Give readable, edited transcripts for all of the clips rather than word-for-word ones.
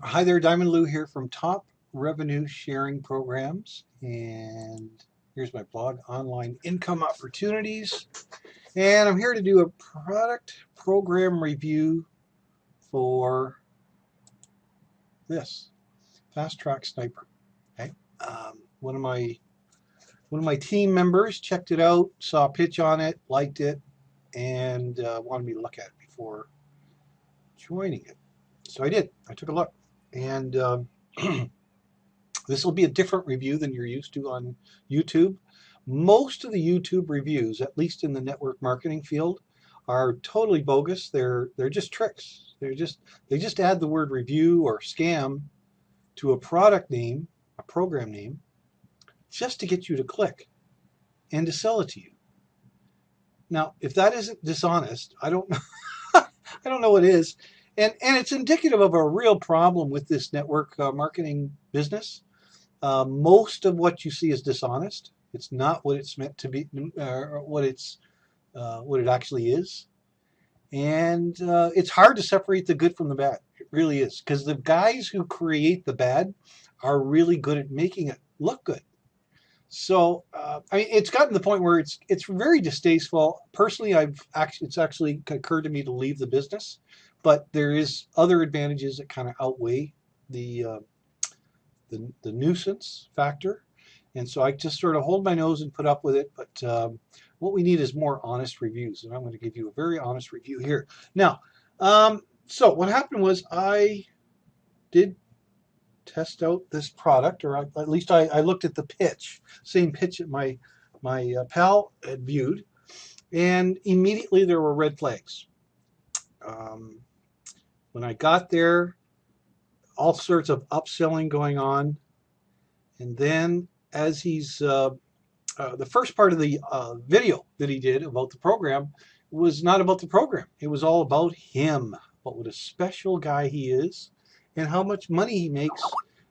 Hi there, Diamond Lou here from Top Revenue Sharing Programs. And here's my blog, Online Income Opportunities. And I'm here to do a product program review for this Fast Track Sniper. Okay. One of my team members checked it out, saw a pitch on it, liked it, and wanted me to look at it before joining it. So I did. I took a look. And this will be a different review than you're used to on YouTube. Most of the YouTube reviews, at least in the network marketing field, are totally bogus. They're just tricks. They just add the word review or scam to a product name, a program name, just to get you to click and to sell it to you. Now, if that isn't dishonest, I don't I don't know what is. And it's indicative of a real problem with this network marketing business. Most of what you see is dishonest. It's not what it's meant to be, or what it actually is. And it's hard to separate the good from the bad. It really is, because the guys who create the bad are really good at making it look good. So I mean, it's gotten to the point where it's very distasteful. Personally, it's actually occurred to me to leave the business, but there is other advantages that kind of outweigh the the nuisance factor. And so I just sort of hold my nose and put up with it. But what we need is more honest reviews. And I'm going to give you a very honest review here. Now, so what happened was I did test out this product, or at least I looked at the pitch, same pitch that my pal had viewed. And immediately there were red flags. Um, when I got there, all sorts of upselling going on. And then as he's the first part of the video that he did about the program was not about the program. It was all about him, about what a special guy he is, and how much money he makes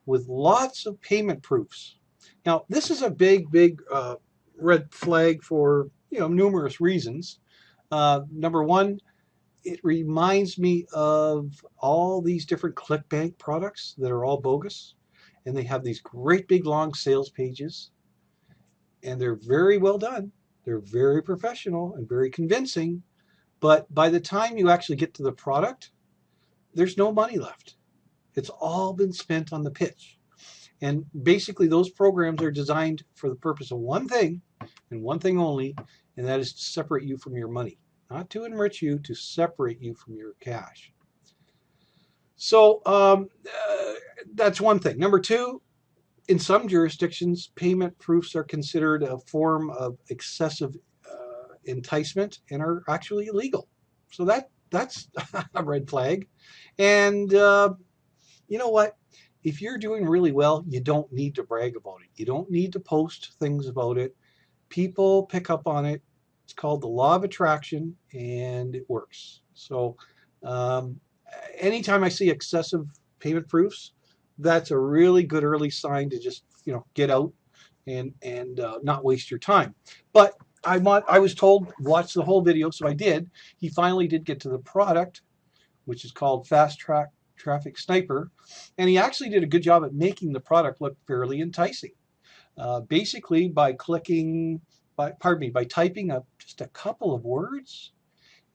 with lots of payment proofs. Now, this is a big red flag for numerous reasons. Number one, it reminds me of all these different ClickBank products that are all bogus, and they have these great big long sales pages, and they're very well done. They're very professional and very convincing, but by the time you actually get to the product, there's no money left. It's all been spent on the pitch. And basically, those programs are designed for the purpose of one thing and one thing only, and that is to separate you from your money. Not to enrich you, to separate you from your cash. So that's one thing. Number two, in some jurisdictions, payment proofs are considered a form of excessive enticement and are actually illegal. So that's a red flag. And you know what? If you're doing really well, you don't need to brag about it. You don't need to post things about it. People pick up on it. It's called the law of attraction, and it works. So um, anytime I see excessive payment proofs, that's a really good early sign to just get out and not waste your time. But I was told watch the whole video, so I did. He finally did get to the product, which is called Fast Track Traffic Sniper, and he actually did a good job at making the product look fairly enticing. Basically, by typing just a couple of words,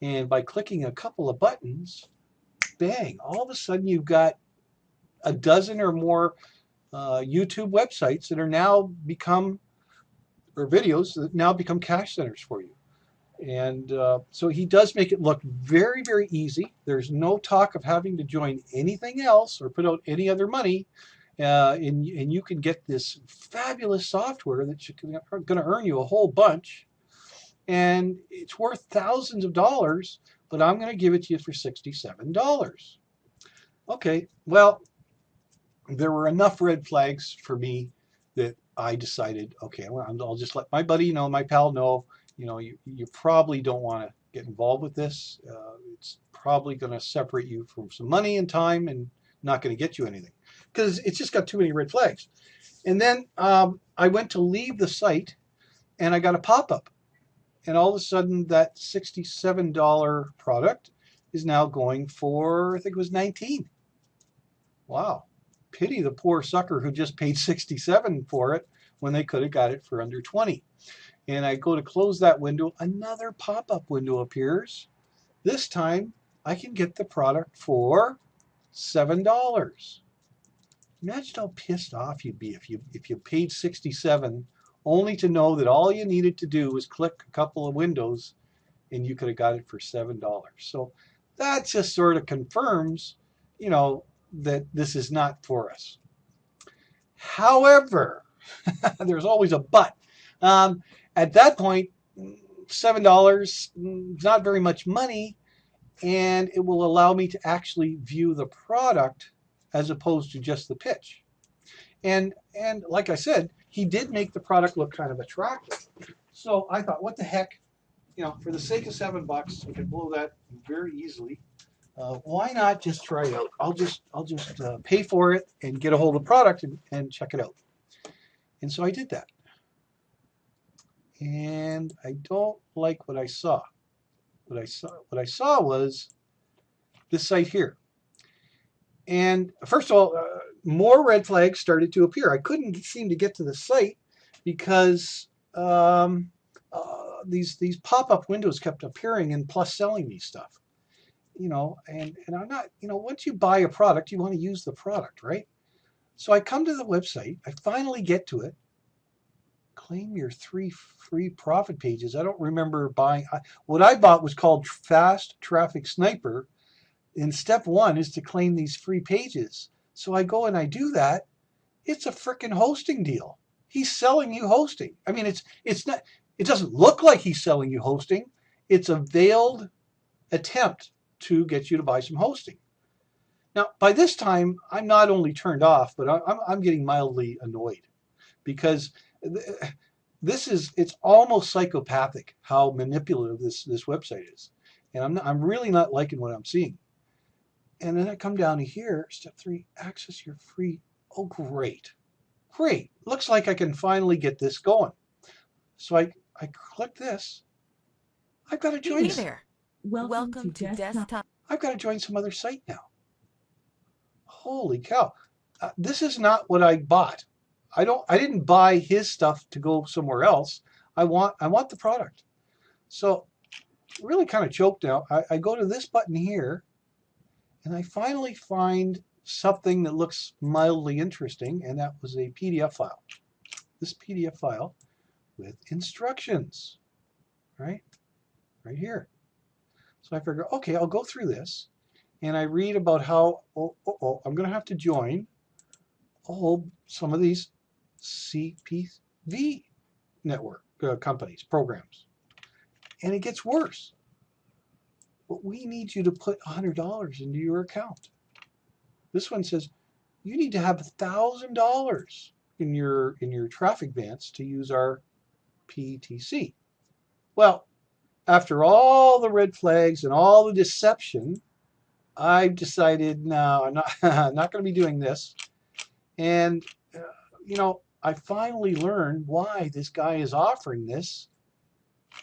and by clicking a couple of buttons, bang! All of a sudden, you've got a dozen or more YouTube websites that are now become, or videos that now become cash centers for you. And so he does make it look very easy. There's no talk of having to join anything else or put out any other money. And you can get this fabulous software that's going to earn you a whole bunch. And it's worth thousands of dollars, but I'm going to give it to you for $67. Okay, well, there were enough red flags for me that I decided, okay, I'll just let my buddy know, my pal know, you probably don't want to get involved with this. It's probably going to separate you from some money and time and not going to get you anything because it's just got too many red flags. And then I went to leave the site and I got a pop-up. And all of a sudden that $67 product is now going for, I think it was 19. Wow. Pity the poor sucker who just paid 67 for it when they could have got it for under 20. And I go to close that window, another pop-up window appears. This time I can get the product for $7. Imagine how pissed off you'd be if you paid 67 only to know that all you needed to do was click a couple of windows and you could have got it for $7. So that just sort of confirms, that this is not for us. However, there's always a but. At that point, $7 is not very much money, and it will allow me to actually view the product as opposed to just the pitch. And like I said, he did make the product look kind of attractive. So I thought, what the heck? For the sake of $7, we can blow that very easily. Why not just try it out? I'll just pay for it and get a hold of the product and check it out. And so I did that. And I don't like what I saw. What I saw was this site here. And first of all, more red flags started to appear. I couldn't seem to get to the site because these pop-up windows kept appearing and plus selling me stuff. And I'm not, once you buy a product, you want to use the product, right? So I come to the website. I finally get to it. Claim your 3 free profit pages. I don't remember buying. What I bought was called Fast Traffic Sniper. And step 1 is to claim these free pages. So I go and I do that. It's a frickin' hosting deal. He's selling you hosting. I mean, it's not. It doesn't look like he's selling you hosting. It's a veiled attempt to get you to buy some hosting. Now, by this time, I'm not only turned off, but I'm getting mildly annoyed because it's almost psychopathic how manipulative this website is, and I'm really not liking what I'm seeing. And then I come down to here, step 3, access your free. Oh, great. Looks like I can finally get this going. So I click this. I've got to join. Hey there. Welcome to desktop. I've got to join some other site now. Holy cow. This is not what I bought. I didn't buy his stuff to go somewhere else. I want the product. So really kind of choked now. I go to this button here and I finally find something that looks mildly interesting, and that was a PDF file. This PDF file with instructions, right here. So I figure, okay, I'll go through this, and I read about how I'm going to have to join some of these CPV network companies, programs, and it gets worse. But we need you to put $100 into your account. This one says you need to have $1,000 in your traffic advance to use our PTC. Well, after all the red flags and all the deception, I've decided, no, I'm not, I'm not going to be doing this. And, I finally learned why this guy is offering this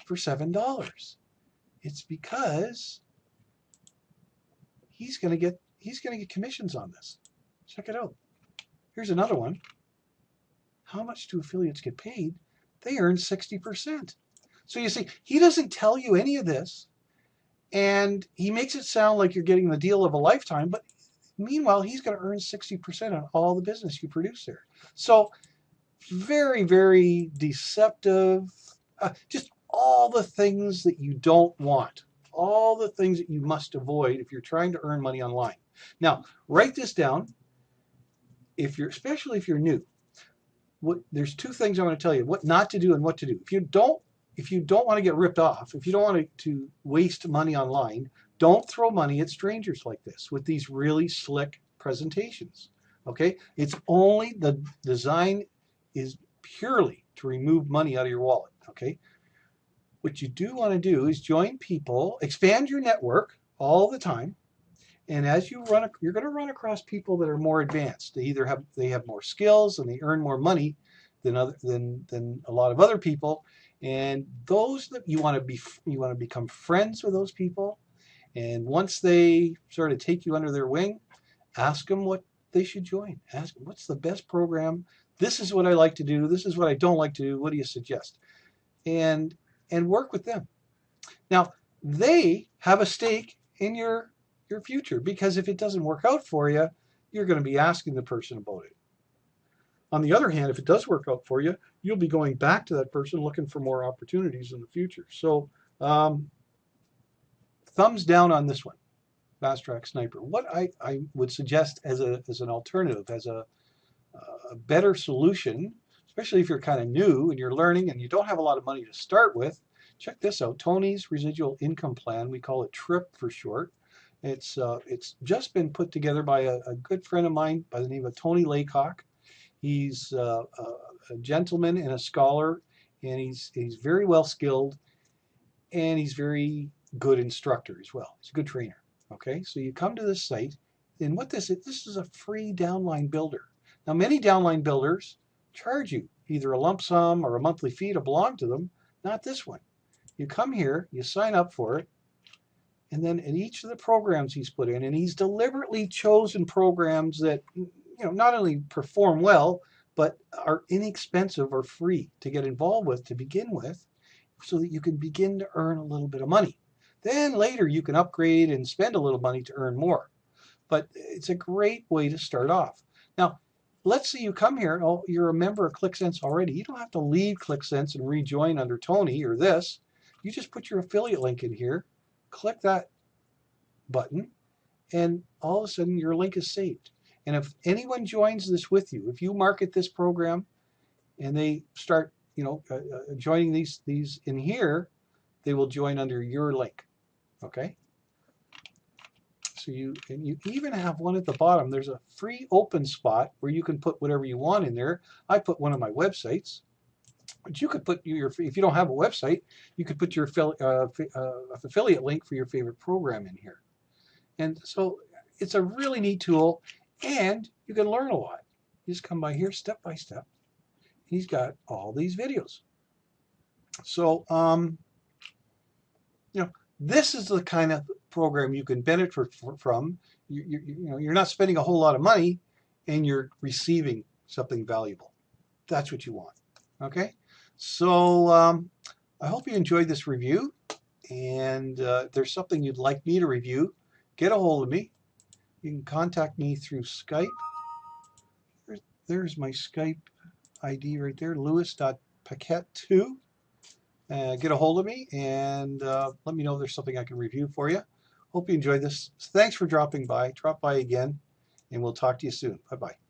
for $7. It's because he's going to get commissions on this. Check it out. Here's another one. How much do affiliates get paid? They earn 60%. So you see, he doesn't tell you any of this, and he makes it sound like you're getting the deal of a lifetime, but meanwhile, he's going to earn 60% on all the business you produce there. So very, very deceptive. Just all the things that you don't want. All the things that you must avoid if you're trying to earn money online. Now, write this down. Especially if you're new, there's 2 things I want to tell you: what not to do and what to do. If you don't want to get ripped off, if you don't want to waste money online, don't throw money at strangers like this with these really slick presentations. Okay, it's only the design is purely to remove money out of your wallet. Okay, what you do want to do is join people, expand your network all the time. And as you run, you're going to run across people that are more advanced. They have more skills and they earn more money than a lot of other people. And those that you want to become friends with those people. And once they sort of take you under their wing, ask them what they should join. Ask them, what's the best program? This is what I like to do. This is what I don't like to do. What do you suggest? And work with them. Now, they have a stake in your future, because if it doesn't work out for you, you're going to be asking the person about it. On the other hand, if it does work out for you, you'll be going back to that person looking for more opportunities in the future. So, thumbs down on this one, Fast Track Sniper. What I would suggest as an alternative, as a better solution, especially if you're kind of new and you're learning and you don't have a lot of money to start with, check this out. Tony's Residual Income Plan. We call it T.R.I.P for short. It's just been put together by a good friend of mine by the name of Tony Laycock. He's a gentleman and a scholar, and he's very well skilled, and he's very good instructor as well. He's a good trainer. Okay, so you come to this site, and what this is a free downline builder. Now, many downline builders charge you either a lump sum or a monthly fee to belong to them. Not this one. You come here, you sign up for it, and then in each of the programs he's put in, and he's deliberately chosen programs that not only perform well, but are inexpensive or free to get involved with to begin with, so that you can begin to earn a little bit of money. Then later you can upgrade and spend a little money to earn more. But it's a great way to start off. Now, let's say you come here, oh, you're a member of ClickSense already. You don't have to leave ClickSense and rejoin under Tony or this. You just put your affiliate link in here, click that button, and all of a sudden your link is saved. And if anyone joins this with you, if you market this program and they start joining these in here, they will join under your link. Okay? So you even have one at the bottom. There's a free open spot where you can put whatever you want in there. I put one of my websites, but you could put if you don't have a website, you could put your affiliate link for your favorite program in here. And so it's a really neat tool, and you can learn a lot. You just come by here step by step. He's got all these videos. So this is the kind of program you can benefit from. You're not spending a whole lot of money, and you're receiving something valuable. That's what you want. Okay, so I hope you enjoyed this review, and if there's something you'd like me to review, get a hold of me. You can contact me through Skype. There's my Skype ID right there, lewis.paquette2. Get a hold of me and let me know if there's something I can review for you. Hope you enjoyed this. Thanks for dropping by. Drop by again, and we'll talk to you soon. Bye-bye.